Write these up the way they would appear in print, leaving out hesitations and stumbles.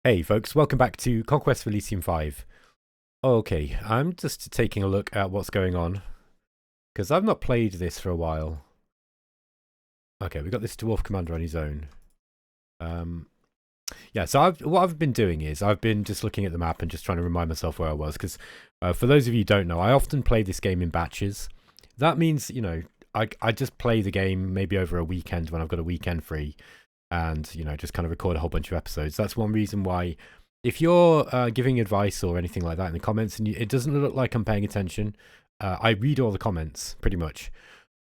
Hey folks, welcome back to Conquest of Elysium 5. Okay, I'm just taking a look at what's going on, because I've not played this for a while. Okay, we've got this Dwarf Commander on his own. Yeah, so what I've been doing is, I've been just looking at the map and just trying to remind myself where I was, because for those of you who don't know, I often play this game in batches. That means, you know, I just play the game maybe over a weekend when I've got a weekend free, and, you know, just kind of record a whole bunch of episodes. That's one reason why, if you're giving advice or anything like that in the comments and it doesn't look like I'm paying attention, I read all the comments pretty much,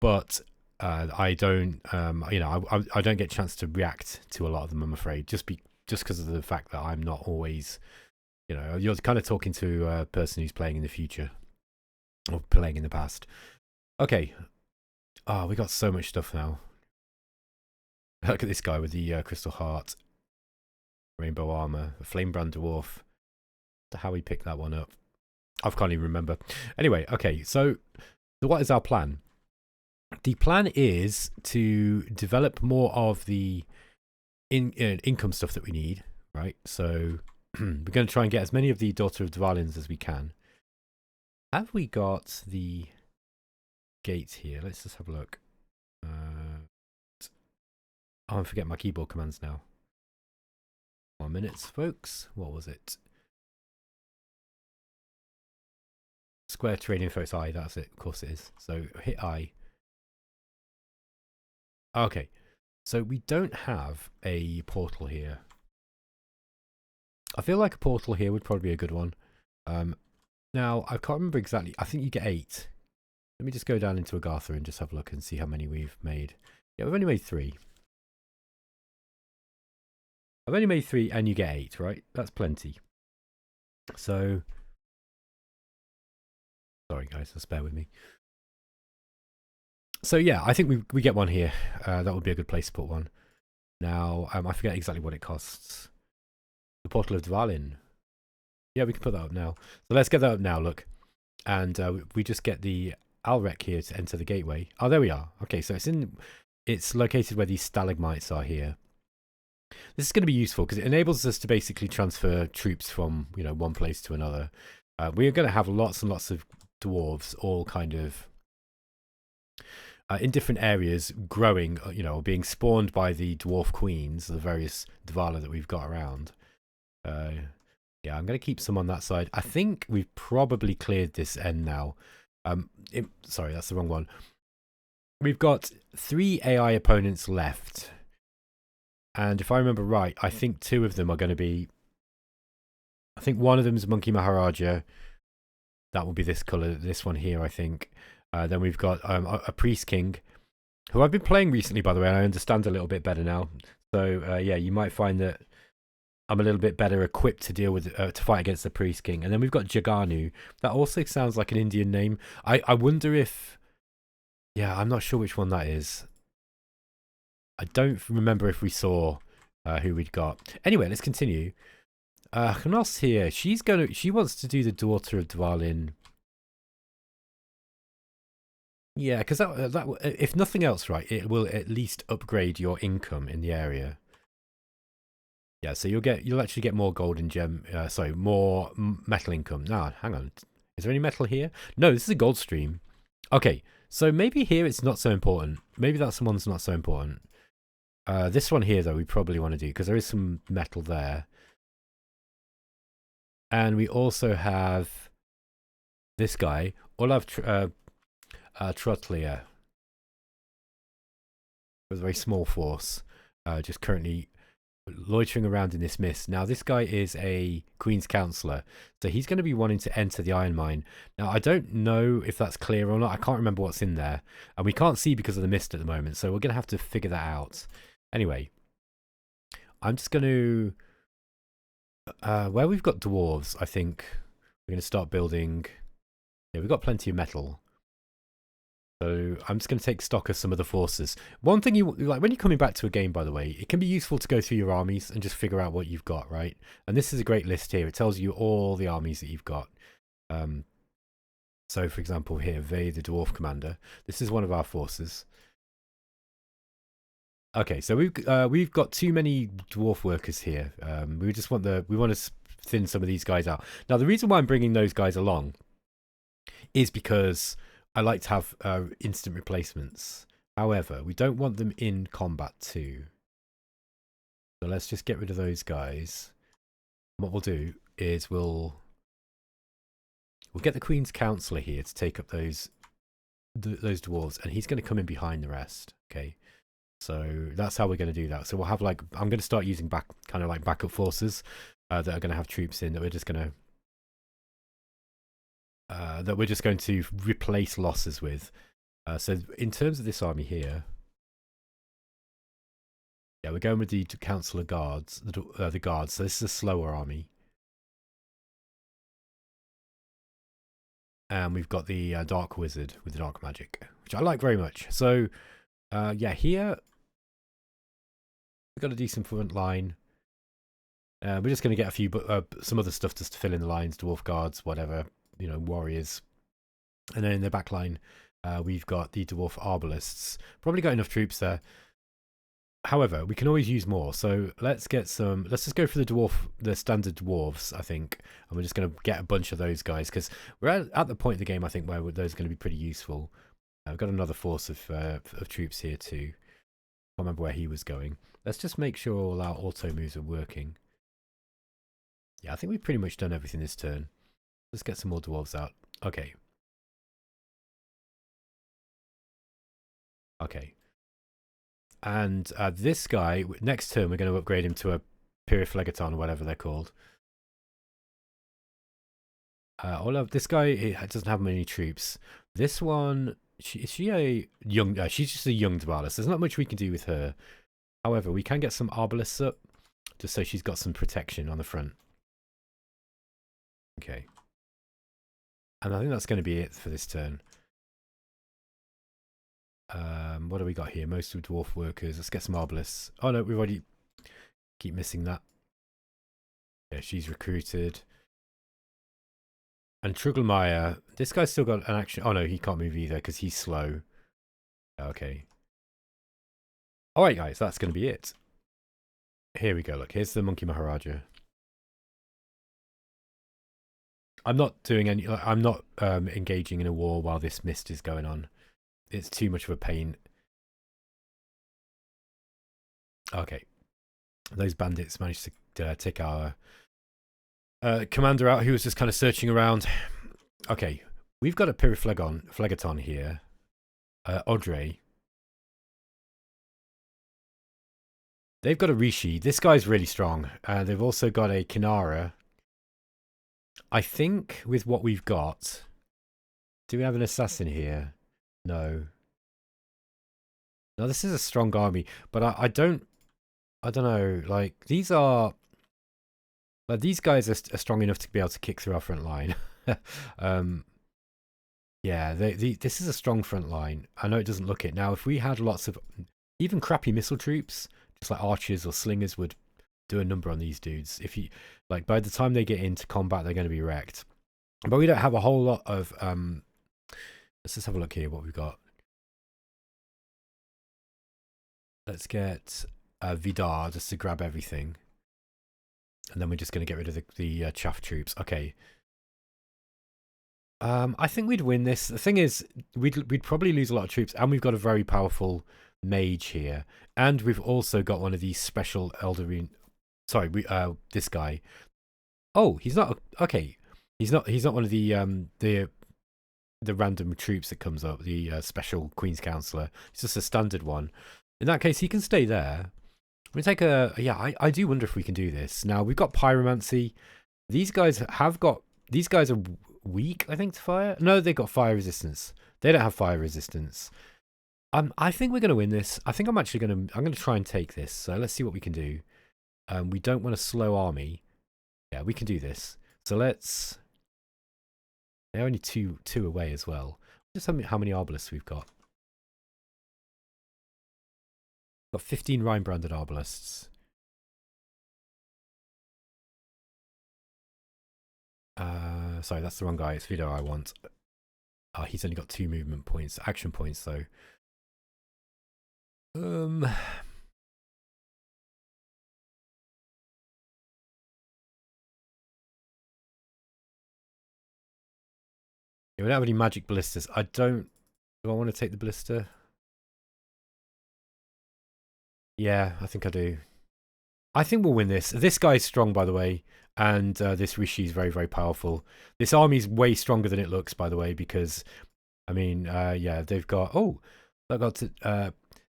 but I don't, you know, I don't get a chance to react to a lot of them, I'm afraid, just because of the fact that I'm not always, you know, you're kind of talking to a person who's playing in the future or playing in the past. Okay. Oh, we got so much stuff now. Look at this guy with the crystal heart, rainbow armor, a flame brand dwarf. How we picked that one up, I can't even remember. Anyway, okay, so what is our plan? The plan is to develop more of the income stuff that we need, right? So we're going to try and get as many of the Daughter of Dvalins as we can. Have we got the gates here? Let's just have a look. Oh, I'm forgetting my keyboard commands now. 1 minute, folks. What was it? Square terrain info, it's I, that's it. Of course it is. So hit I. Okay. So we don't have a portal here. I feel like a portal here would probably be a good one. Now, I can't remember exactly. I think you get 8. Let me just go down into Agartha and just have a look and see how many we've made. Yeah, we've only made 3. I've only made 3 and you get 8, right? That's plenty. So, sorry guys, just bear with me. So yeah, I think we get one here. That would be a good place to put one. Now, I forget exactly what it costs. The Portal of Dvalin. Yeah, we can put that up now. So let's get that up now, look. And we just get the Alrek here to enter the gateway. Oh, there we are. Okay, so it's located where these stalagmites are here. This is going to be useful because it enables us to basically transfer troops from, you know, one place to another. We're going to have lots and lots of dwarves all kind of in different areas growing, you know, being spawned by the Dwarf Queens, the various Dvala that we've got around. Yeah, I'm going to keep some on that side. I think we've probably cleared this end now. Sorry, that's the wrong one. We've got 3 AI opponents left. And if I remember right, I think 2 of them are going to be... I think one of them is Monkey Maharaja. That will be this colour, this one here, I think. Then we've got a Priest King, who I've been playing recently, by the way, and I understand a little bit better now. So, yeah, you might find that I'm a little bit better equipped to deal with to fight against the Priest King. And then we've got Jaganu. That also sounds like an Indian name. I wonder if... Yeah, I'm not sure which one that is. I don't remember if we saw who we'd got. Anyway, let's continue. Knos here. She wants to do the Daughter of Dvalin. Yeah, because that if nothing else, right, it will at least upgrade your income in the area. Yeah, so you'll actually get more gold and gem. Sorry, more metal income. Nah, hang on. Is there any metal here? No, this is a gold stream. Okay, so maybe here it's not so important. Maybe that one's not so important. This one here, though, we probably want to do because there is some metal there. And we also have this guy, Olav Trotlier, with a very small force, just currently loitering around in this mist. Now, this guy is a Queen's Counselor, so he's going to be wanting to enter the Iron Mine. Now, I don't know if that's clear or not. I can't remember what's in there, and we can't see because of the mist at the moment, so we're going to have to figure that out. Anyway, I'm just going to... where we've got dwarves, I think we're going to start building... Yeah, we've got plenty of metal. So I'm just going to take stock of some of the forces. One thing you like when you're coming back to a game, by the way, it can be useful to go through your armies and just figure out what you've got, right? And this is a great list here. It tells you all the armies that you've got. So, for example, here, Vey, the Dwarf Commander. This is one of our forces. Okay, so we've got too many dwarf workers here. We want to thin some of these guys out. Now, the reason why I'm bringing those guys along is because I like to have instant replacements. However, we don't want them in combat too. So let's just get rid of those guys. What we'll do is we'll get the Queen's Counselor here to take up those dwarves, and he's going to come in behind the rest. Okay, so that's how we're going to do that. So we'll have like, I'm going to start using kind of like backup forces that are going to have troops in that we're just going to replace losses with. So in terms of this army here, yeah, we're going with the Councillor Guards, the Guards. So this is a slower army. And we've got the Dark Wizard with the Dark Magic, which I like very much. So, yeah, here we've got a decent front line. We're just going to get a few, some other stuff just to fill in the lines, Dwarf Guards, whatever, you know, warriors. And then in the back line, we've got the Dwarf Arbalists. Probably got enough troops there. However, we can always use more. So let's just go for the standard dwarves, I think. And we're just going to get a bunch of those guys because we're at the point of the game, I think, where those are going to be pretty useful. I've got another force of troops here too. I can't remember where he was going. Let's just make sure all our auto moves are working. Yeah, I think we've pretty much done everything this turn. Let's get some more dwarves out. Okay. Okay. And this guy, next turn, we're going to upgrade him to a Pyriflegaton or whatever they're called. This guy doesn't have many troops. This one, she's just a young Dwalis. There's not much we can do with her. However, we can get some Arbalists up, just so she's got some protection on the front. Okay. And I think that's going to be it for this turn. What do we got here? Most of dwarf workers. Let's get some Arbalists. Oh no, we've already keep missing that. Yeah, she's recruited. And Trugelmeyer, this guy's still got an action. Oh no, he can't move either because he's slow. Okay. Alright guys, that's going to be it. Here we go, look, here's the Monkey Maharaja. I'm not doing any, I'm not engaging in a war while this mist is going on. It's too much of a pain. Okay. Those bandits managed to take our commander out, who was just kind of searching around. Okay. We've got a Pyriflegaton here. Audrey. They've got a Rishi. This guy's really strong. They've also got a Kinara. I think with what we've got... Do we have an assassin here? No. No, this is a strong army. But I don't know. Like, these guys are strong enough to be able to kick through our front line. Yeah, this is a strong front line. I know it doesn't look it. Now, if we had lots of... Even crappy missile troops, just like archers or slingers, would do a number on these dudes. If you... Like, by the time they get into combat, they're going to be wrecked. But we don't have a whole lot of... Let's just have a look here what we've got. Let's get Vidar just to grab everything. And then we're just going to get rid of the chaff troops. Okay. I think we'd win this. The thing is, we'd probably lose a lot of troops. And we've got a very powerful mage here. And we've also got one of these special Eldarine... Sorry, this guy. Oh, he's not... Okay. He's not one of the random troops that comes up, the special Queen's Counselor. It's just a standard one. In that case, he can stay there. We take a... Yeah, I do wonder if we can do this. Now, we've got Pyromancy. These guys have got... These guys are weak, I think, to fire. No, they've got fire resistance. They don't have fire resistance. I think we're going to win this. I think I'm actually going to... I'm going to try and take this. So let's see what we can do. We don't want a slow army. Yeah, we can do this. So let's... They're only two away as well. Just how many Arbalists we've got. We've got 15 Rhine-branded Arbalists. Sorry, that's the wrong guy. It's Vidar I want. He's only got 2 movement points. Action points, though. Yeah, we don't have any magic ballistas. Do I want to take the ballista? Yeah, I think I do. I think we'll win this. This guy's strong, by the way, and this Rishi is very, very powerful. This army's way stronger than it looks, by the way, because, I mean, yeah, they've got... Oh, they've got...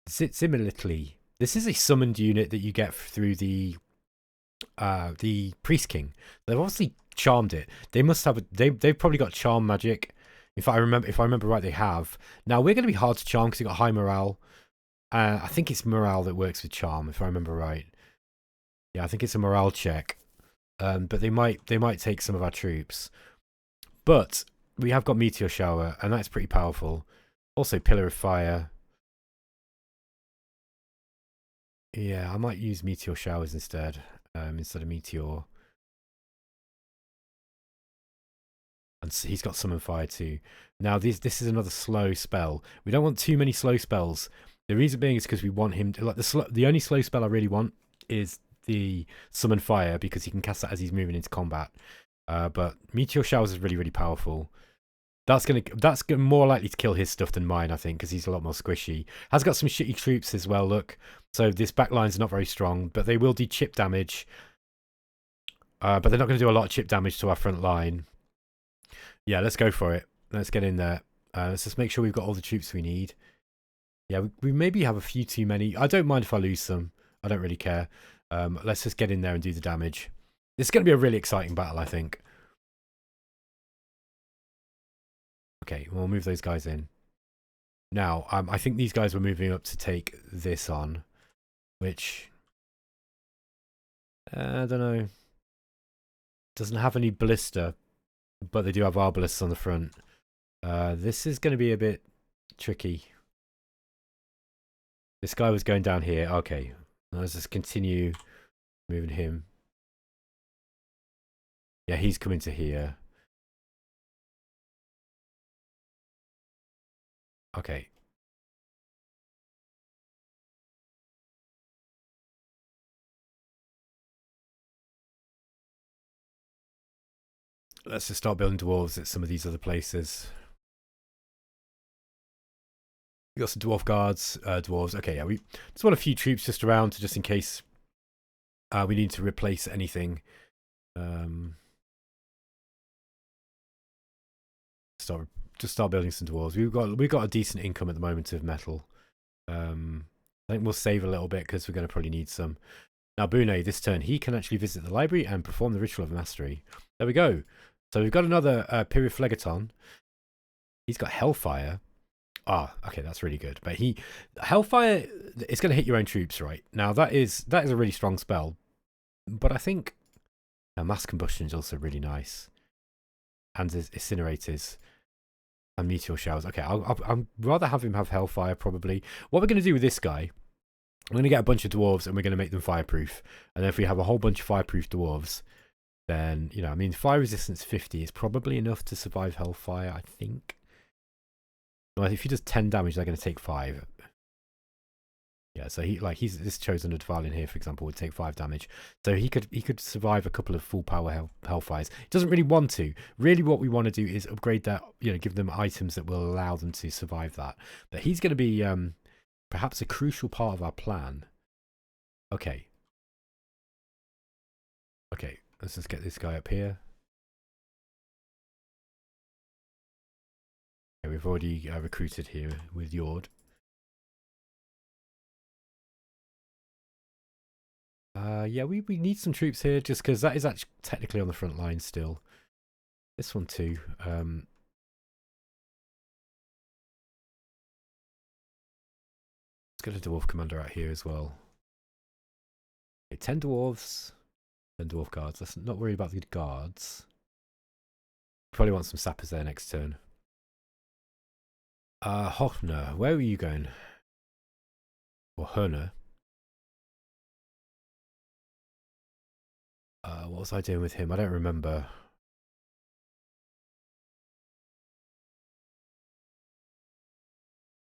Similarly, this is a summoned unit that you get through the Priest King. They've obviously charmed it. They must have... They've probably got charm magic. If I remember right, they have. Now, we're going to be hard to charm because we've got high morale. I think it's morale that works with charm, if I remember right. Yeah, I think it's a morale check. But they might take some of our troops. But we have got Meteor Shower, and that's pretty powerful. Also, Pillar of Fire. Yeah, I might use Meteor Showers instead of Meteor. And he's got Summon Fire too. Now, this is another slow spell. We don't want too many slow spells. The reason being is because we want him to... Like, the only slow spell I really want is the Summon Fire, because he can cast that as he's moving into combat. But Meteor Showers is really, really powerful. That's gonna more likely to kill his stuff than mine, I think, because he's a lot more squishy. Has got some shitty troops as well, look. So this backline's not very strong, but they will do chip damage. But they're not going to do a lot of chip damage to our front line. Yeah, let's go for it. Let's get in there. Let's just make sure we've got all the troops we need. Yeah, we maybe have a few too many. I don't mind if I lose some. I don't really care. Let's just get in there and do the damage. This is going to be a really exciting battle, I think. Okay, we'll move those guys in. Now, I think these guys were moving up to take this on, which... I don't know. Doesn't have any ballista, but they do have arbalists on the front. This is going to be a bit tricky. This guy was going down here. Okay, let's just continue moving him. Yeah, he's coming to here. Okay. Let's just start building dwarves at some of these other places. We got some dwarf guards, dwarves. Okay, yeah, we just want a few troops just around, just in case we need to replace anything. Just start building some dwarves. We've got a decent income at the moment of metal. I think we'll save a little bit because we're going to probably need some. Now, Bune, this turn, he can actually visit the library and perform the Ritual of Mastery. There we go. So we've got another Pyriflegaton. He's got Hellfire. Ah, okay, that's really good. But Hellfire, it's going to hit your own troops, right? Now, that is a really strong spell. But I think Mass Combustion is also really nice. And Incinerators. And Meteor Showers. Okay, I'd rather have him have Hellfire, probably. What we're going to do with this guy, we're going to get a bunch of dwarves and we're going to make them fireproof. And then if we have a whole bunch of fireproof dwarves, then, you know, I mean, fire resistance 50 is probably enough to survive Hellfire, I think. Well, if he does 10 damage, they're going to take 5. Yeah, so this chosen Dvalin here, for example, would take 5 damage. So he could survive a couple of full power Hellfires. He doesn't really want to. Really, what we want to do is upgrade that, you know, give them items that will allow them to survive that. But he's going to be perhaps a crucial part of our plan. Okay. Okay, let's just get this guy up here. Okay, we've already recruited here with Yord. Yeah, we need some troops here just because that is actually technically on the front line still. This one too. Let's get a dwarf commander out here as well. Okay, 10 dwarves, 10 dwarf guards. Let's not worry about the guards. Probably want some sappers there next turn. Hochner, where were you going? Or Herner? What was I doing with him? I don't remember.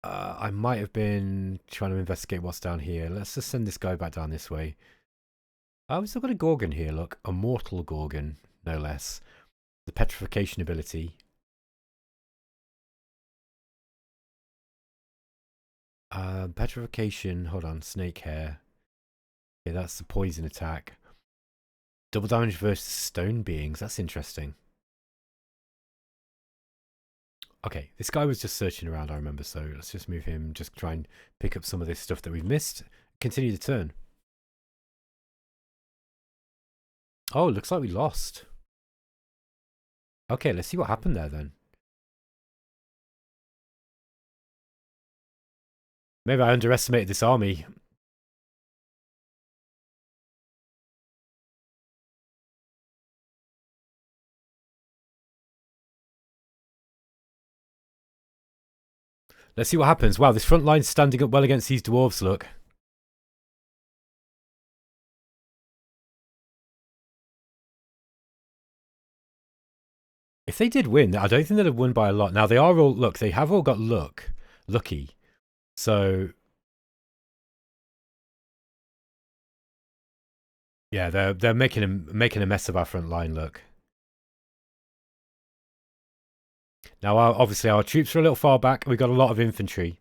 I might have been trying to investigate what's down here. Let's just send this guy back down this way. We've still got a Gorgon here, look. A mortal Gorgon, no less. The petrification ability. Petrification. Hold on. Snake hair. Okay, that's the poison attack. Double damage versus stone beings. That's interesting. Okay, this guy was just searching around, I remember, so let's just move him, just try and pick up some of this stuff that we've missed. Continue the turn. Oh, looks like we lost. Okay, let's see what happened there then. Maybe I underestimated this army. Let's see what happens. Wow, this front line's standing up well against these dwarves, look. If they did win, I don't think they'd have won by a lot. Now, they are all, look, they have all got lucky. So, yeah, they're making a mess of our front line, look. Now, obviously, our troops are a little far back. We've got a lot of infantry.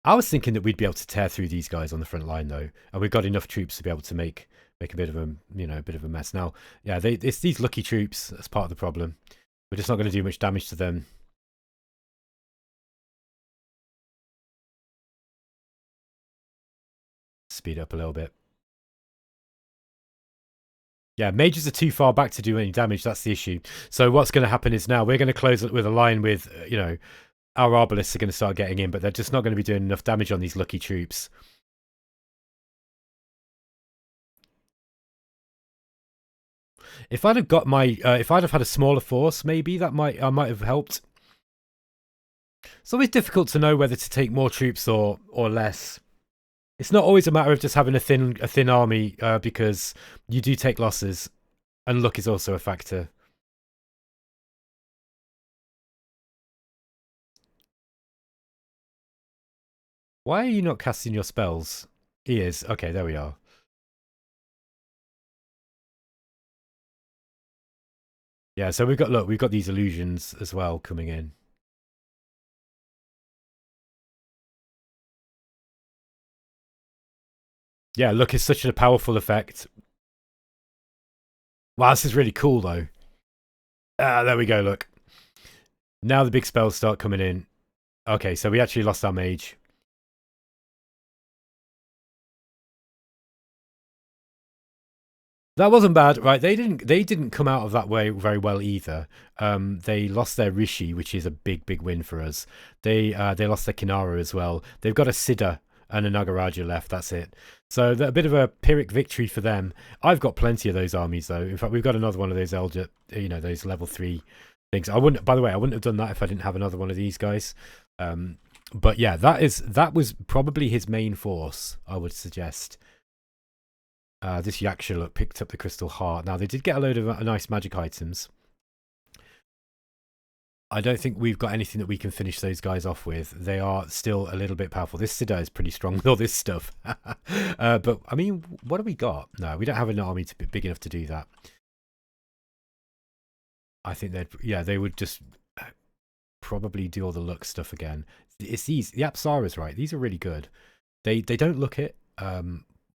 I was thinking that we'd be able to tear through these guys on the front line, though, and we've got enough troops to be able to make a bit of a a bit of a mess. Now, yeah, it's these lucky troops that's part of the problem. We're just not going to do much damage to them. Speed up a little bit. Yeah, mages are too far back to do any damage. That's the issue. So what's going to happen is now we're going to close it with a line with, our arbalists are going to start getting in, but they're just not going to be doing enough damage on these lucky troops. If I'd have got if I'd have had a smaller force, maybe I might have helped. It's always difficult to know whether to take more troops or less. It's not always a matter of just having a thin army, because you do take losses, and luck is also a factor. Why are you not casting your spells? He is. Okay, there we are. Yeah, so we've got these illusions as well coming in. Yeah, look, it's such a powerful effect. Wow, this is really cool though. Ah, there we go, look. Now the big spells start coming in. Okay, so we actually lost our mage. That wasn't bad, right? They didn't come out of that way very well either. They lost their Rishi, which is a big win for us. They lost their Kinara as well. They've got a Siddha and a Nagaraja left. That's it. So a bit of a Pyrrhic victory for them. I've got plenty of those armies though. In fact, we've got another one of those Elder, those level 3 things. By the way, I wouldn't have done that if I didn't have another one of these guys. But yeah, that was probably his main force, I would suggest. This Yaksha look picked up the crystal heart. Now they did get a load of nice magic items. I don't think we've got anything that we can finish those guys off with. They are still a little bit powerful. This Siddha is pretty strong with all this stuff. But I mean, what have we got? No, we don't have an army to be big enough to do that. I think they would just probably do all the luck stuff again. It's the Apsaras, right? These are really good. They don't look it.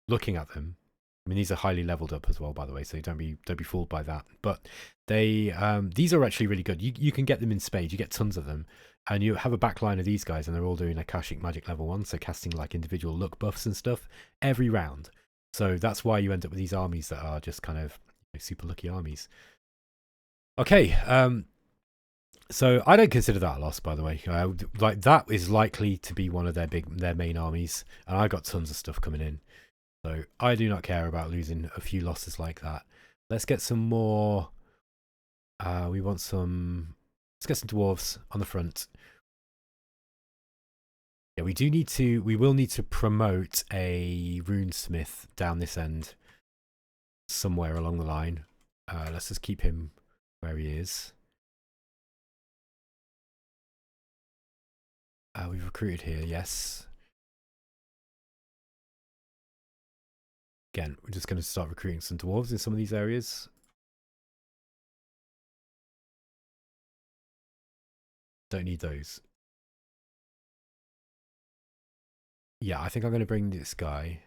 Looking at them, I mean, these are highly leveled up as well, by the way, so don't be fooled by that. But these are actually really good. You can get them in spades. You get tons of them, and you have a backline of these guys, and they're all doing Akashic Magic level 1, so casting like individual luck buffs and stuff every round. So that's why you end up with these armies that are just kind of super lucky armies. Okay, so I don't consider that a loss, by the way. Like that is likely to be one of their main armies, and I got tons of stuff coming in. So I do not care about losing a few losses like that. Let's get some more. Let's get some dwarves on the front. Yeah, we will need to promote a runesmith down this end somewhere along the line. Let's just keep him where he is. We've recruited here, yes. Again, we're just going to start recruiting some dwarves in some of these areas. Don't need those. Yeah, I think I'm going to bring this guy.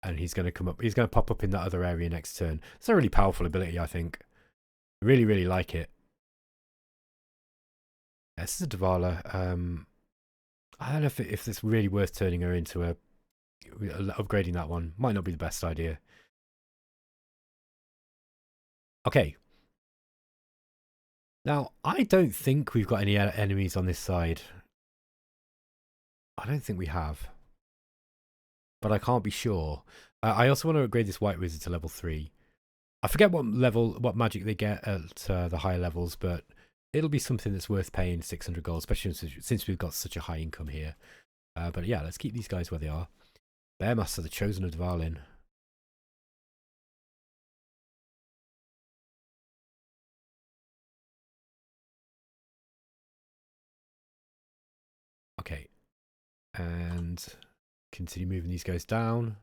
And he's going to come up. He's going to pop up in that other area next turn. It's a really powerful ability, I think. I really, really like it. Yeah, this is a Dvala. I don't know if it's really worth turning her into a... Upgrading that one might not be the best idea. Okay. Now, I don't think we've got any enemies on this side. I don't think we have. But I can't be sure. I also want to upgrade this White Wizard to level 3. I forget what magic they get at the higher levels, but it'll be something that's worth paying 600 gold, especially since we've got such a high income here. But yeah, let's keep these guys where they are. Bearmaster, the Chosen of Dvalin. Okay. And continue moving these guys down.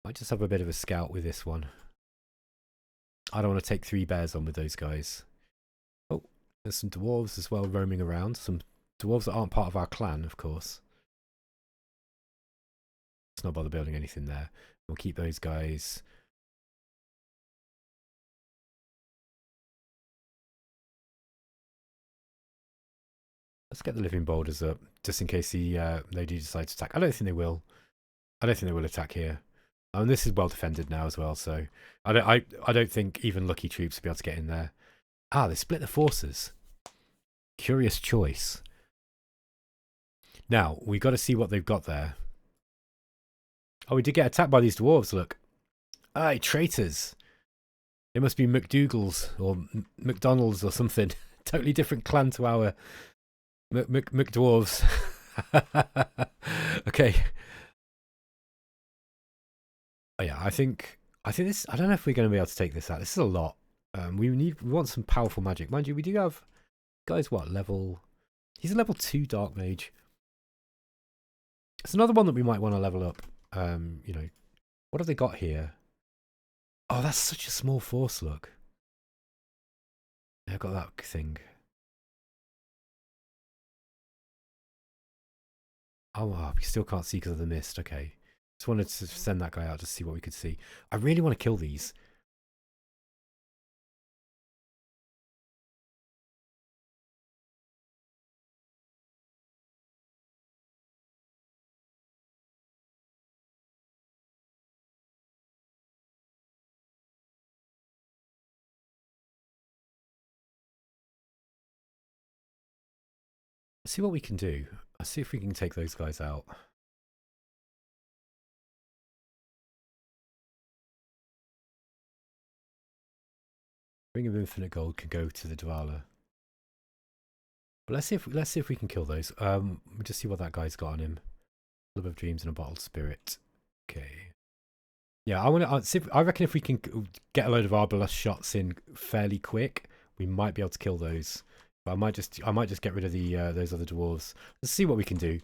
Might just have a bit of a scout with this one. I don't want to take 3 bears on with those guys. Oh, there's some dwarves as well roaming around. Some dwarves that aren't part of our clan, of course. Let's not bother building anything there. We'll keep those guys. Let's get the living boulders up, just in case they do decide to attack. I don't think they will. I don't think they will attack here. And this is well defended now as well, so I don't think even lucky troops will be able to get in there. Ah, they split the forces. Curious choice. Now, we've got to see what they've got there. Oh, we did get attacked by these dwarves, look. Aye, traitors. They must be McDougalls or McDonald's or something. Totally different clan to our McDwarves. Okay. Oh yeah, I think this. I don't know if we're going to be able to take this out. This is a lot. We want some powerful magic, mind you. We do have guys. What level? He's a level 2 dark mage. It's another one that we might want to level up. You know, what have they got here? Oh, that's such a small force. Look, they've got that thing. Oh, we still can't see because of the mist. Okay. Just wanted to send that guy out to see what we could see. I really want to kill these. Let's see what we can do. Let's see if we can take those guys out. Ring of Infinite Gold can go to the Dvala. But let's see if we can kill those. We'll just see what that guy's got on him. Love of Dreams and a Bottled Spirit. Okay. Yeah, I reckon if we can get a load of Arbalest shots in fairly quick, we might be able to kill those. But I might just get rid of the those other dwarves. Let's see what we can do.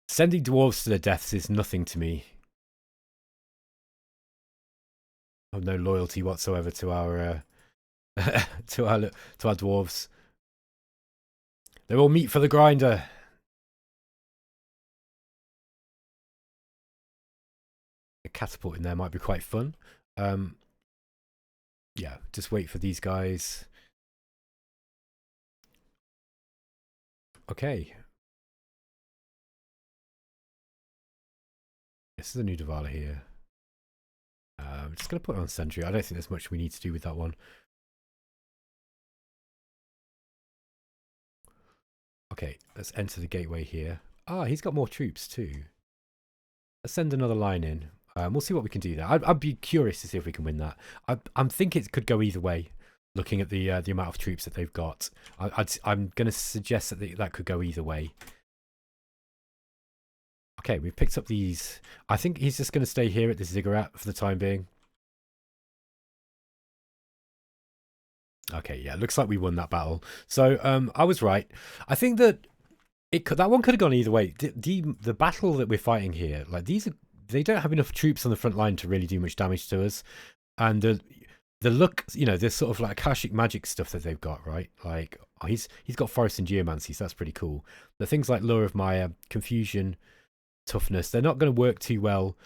Sending dwarves to their deaths is nothing to me. I have no loyalty whatsoever to our to our dwarves. They're all meat for the grinder. A catapult in there might be quite fun. Yeah, just wait for these guys. Okay. This is a new Dvala here. I'm just going to put it on sentry. I don't think there's much we need to do with that one. Okay, let's enter the gateway here. Ah, he's got more troops too. Let's send another line in. We'll see what we can do there. I'd be curious to see if we can win that. I'm thinking it could go either way, looking at the amount of troops that they've got. I'm going to suggest that that could go either way. Okay, we've picked up these. I think he's just going to stay here at this ziggurat for the time being. Okay, yeah, looks like we won that battle. So I was right. I think that that one could have gone either way. The battle that we're fighting here, like they don't have enough troops on the front line to really do much damage to us, and the look, you know, this sort of like Akashic magic stuff that they've got, right? Like, oh, he's got forest and geomancy, so that's pretty cool. The things like Lure of Maya, confusion, toughness, they're not going to work too well.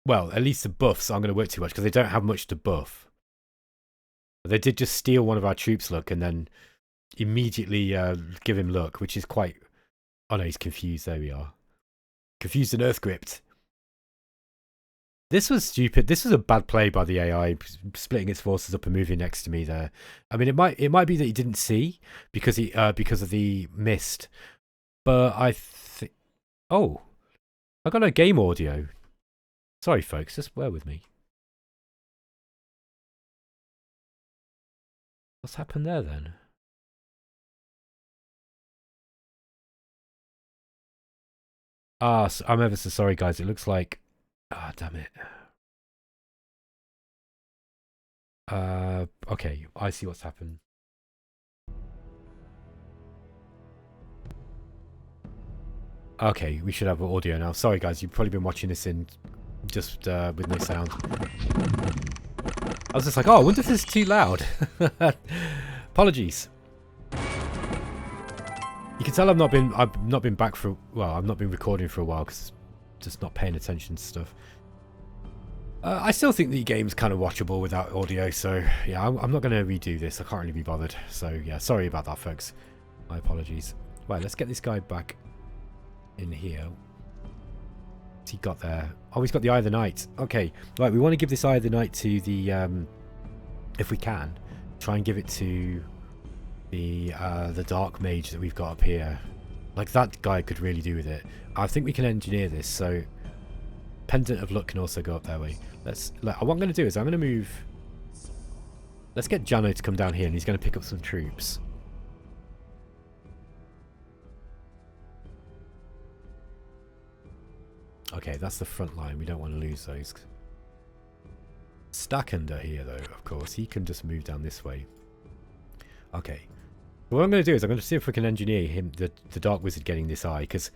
Well, at least the buffs aren't going to work too much because they don't have much to buff. They did just steal one of our troops' luck and then immediately give him luck, which is quite... Oh no, he's confused. There we are. Confused and earth gripped. This was stupid. This was a bad play by the AI, splitting its forces up and moving next to me there. I mean, it might be that he didn't see because of the mist, but I think... Oh, I got no game audio. Sorry, folks. Just bear with me. What's happened there then? Ah, so I'm ever so sorry, guys. It looks like... Ah, damn it. Okay, I see what's happened. Okay, we should have audio now. Sorry, guys. You've probably been watching this in just with no sound. I was just like, oh, I wonder if this is too loud. Apologies. You can tell I've not been back for... Well, I've not been recording for a while because just not paying attention to stuff. I still think the game's kind of watchable without audio, so yeah, I'm not going to redo this. I can't really be bothered. So yeah, sorry about that, folks. My apologies. Right, let's get this guy back in here. What's he got there? Oh, he's got the Eye of the Night. Okay, right, we want to give this Eye of the Night to the... if we can, try and give it to the Dark Mage that we've got up here. Like, that guy could really do with it. I think we can engineer this, so... Pendant of Luck can also go up that way. What I'm going to do is I'm going to move... Let's get Jano to come down here and he's going to pick up some troops. Okay, that's the front line. We don't want to lose those. Stackender here, though, of course. He can just move down this way. Okay. What I'm going to do is I'm going to see if we can engineer him, the Dark Wizard getting this eye, because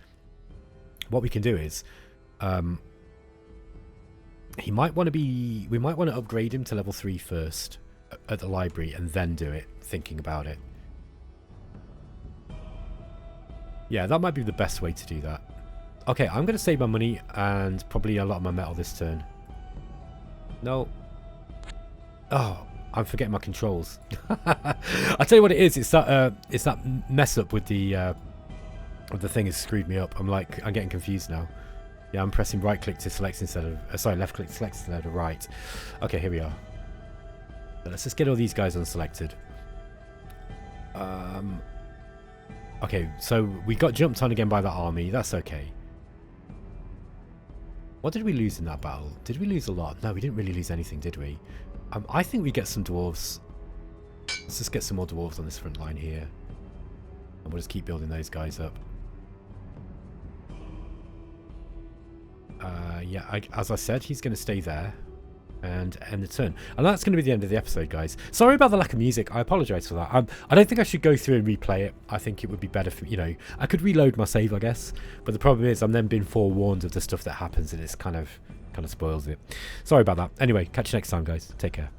what we can do is... he might want to be... We might want to upgrade him to level 3 first at the library and then do it, thinking about it. Yeah, that might be the best way to do that. Okay, I'm going to save my money and probably a lot of my metal this turn. No. Oh, I'm forgetting my controls. I'll tell you what it is. It's that mess up with the thing has screwed me up. I'm getting confused now. Yeah, I'm pressing right click to select instead of... sorry, left click to select instead of right. Okay, here we are. But let's just get all these guys unselected. Okay, so we got jumped on again by that army. That's okay. What did we lose in that battle? Did we lose a lot? No, we didn't really lose anything, did we? I think we get some dwarves. Let's just get some more dwarves on this front line here. And we'll just keep building those guys up. Yeah, as I said, he's going to stay there and end the turn. And that's going to be the end of the episode, guys. Sorry about the lack of music. I apologise for that. I don't think I should go through and replay it. I think it would be better for, you know, I could reload my save, I guess. But the problem is I'm then being forewarned of the stuff that happens and it's kind of spoils it. Sorry about that. Anyway, catch you next time, guys. Take care.